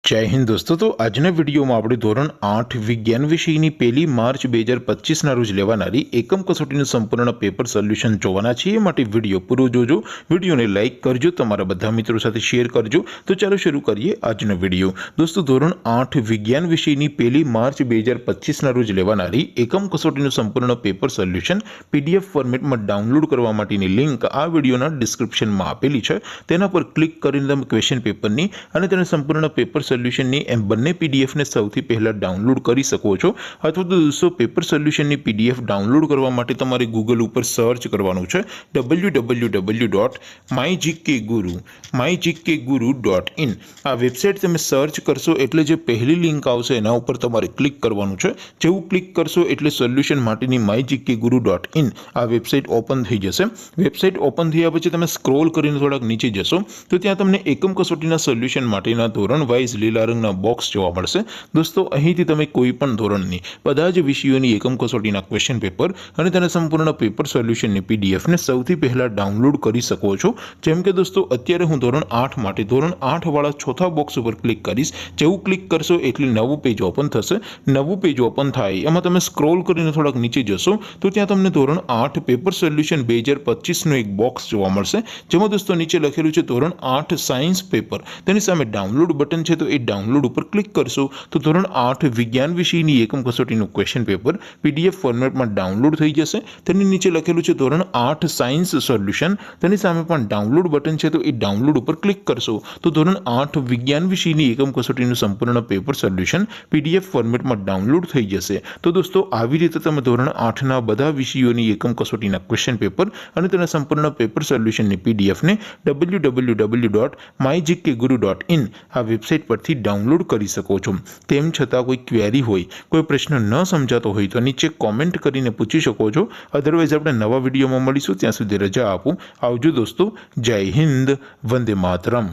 जय हिंद दोस्तों। तो આજના વિડીયોમાં આપણે ધોરણ 8 વિજ્ઞાન વિષયની 1 માર્ચ 2025ના રોજ લેવાનારી એકમ કસોટીનું સંપૂર્ણ પેપર સોલ્યુશન જોવાના છીએ। માટે વિડીયો પૂરો જોજો, વિડીયોને લાઈક કરજો, તમારા બધા મિત્રો સાથે શેર કરજો। તો ચાલો શરૂ કરીએ આજનો વિડીયો। દોસ્તો ધોરણ 8 વિજ્ઞાન વિષયની 1 માર્ચ 2025ના રોજ લેવાનારી એકમ કસોટીનું સંપૂર્ણ પેપર સોલ્યુશન પીડીએફ ફોર્મેટમાં ડાઉનલોડ કરવા માટેની લિંક આ વિડીયોના ડિસ્ક્રિપ્શનમાં આપેલી છે। તેના પર ક્લિક કરીને તમે ક્વેશ્ચન પેપરની અને તેના સંપૂર્ણ પેપર સોલ્યુશનની એમ બંને પીડીએફને સૌથી પહેલા ડાઉનલોડ કરી શકો છો। અથવા તો દોસ્તો પેપર સોલ્યુશનની પીડીએફ ડાઉનલોડ કરવા માટે તમારે ગૂગલ ઉપર સર્ચ કરવાનું છે www.mygkguru.in। આ વેબસાઇટ તમે સર્ચ કરશો એટલે જે પહેલી લિંક આવશે એના ઉપર તમારે ક્લિક કરવાનું છે। જેવું ક્લિક કરશો એટલે સોલ્યુશન માટેની mygkguru.in આ વેબસાઇટ ઓપન થઈ જશે। વેબસાઇટ ઓપન થયા પછી તમે સ્ક્રોલ કરીને થોડાક નીચે જશો તો ત્યાં તમને એકમ કસોટીના સોલ્યુશન માટેના ધોરણ વાઇઝ લીલા રંગના બોક્સ જોવા મળશે। દોસ્તો અહીંથી તમે કોઈ પણ ધોરણની બધા જ વિષયોની એકમ કસોટીના ક્વેશ્ચન પેપર અને તેના સંપૂર્ણ પેપર સોલ્યુશનની પીડીએફને સૌથી પહેલા ડાઉનલોડ કરી શકો છો। જેમ કે દોસ્તો અત્યારે હું ધોરણ 8 માટે ધોરણ 8 વાળા ચોથા બોક્સ ઉપર ક્લિક કરીશ। જેવું ક્લિક કરશો એટલે નવું પેજ ઓપન થશે। નવું પેજ ઓપન થાય એમાં તમે સ્ક્રોલ કરીને થોડાક નીચે જશો તો ત્યાં તમને ધોરણ 8 પેપર સોલ્યુશન 2025નું એક બોક્સ જોવા મળશે। જેમાં દોસ્તો નીચે લખેલું છે ધોરણ 8 સાયન્સ પેપર, તેની સામે ડાઉનલોડ બટન છે તો એ ડાઉનલોડ ઉપર ક્લિક કરશો તો ધોરણ 8 વિજ્ઞાન વિષયની એકમ કસોટીનું ક્વેશ્ચન પેપર પીડીએફ ફોર્મેટમાં ડાઉનલોડ થઈ જશે। તેની નીચે લખેલું છે ધોરણ 8 સાયન્સ સોલ્યુશન, તેની સામે પણ ડાઉનલોડ બટન છે તો એ ડાઉનલોડ ઉપર ક્લિક કરશો તો ધોરણ 8 વિજ્ઞાન વિષયની એકમ કસોટીનું સંપૂર્ણ પેપર સોલ્યુશન પીડીએફ ફોર્મેટમાં ડાઉનલોડ થઈ જશે। તો દોસ્તો આવી રીતે તમે ધોરણ 8ના બધા વિષયોની એકમ કસોટીના ક્વેશ્ચન પેપર અને તેના સંપૂર્ણ પેપર સોલ્યુશનની પીડીએફને www.mygkguru.in આ વેબસાઇટ પરથી ડાઉનલોડ કરી શકો છો। તેમ છતાં કોઈ ક્વેરી હોય, કોઈ પ્રશ્ન ન સમજાતો હોય તો નીચે કોમેન્ટ કરીને પૂછી શકો છો। અધરવાઇઝ આપણે નવા વિડીયોમાં મળીશું, ત્યાં સુધી રજા આપું। આવજો દોસ્તો, જય હિન્દ, વંદે માતરમ।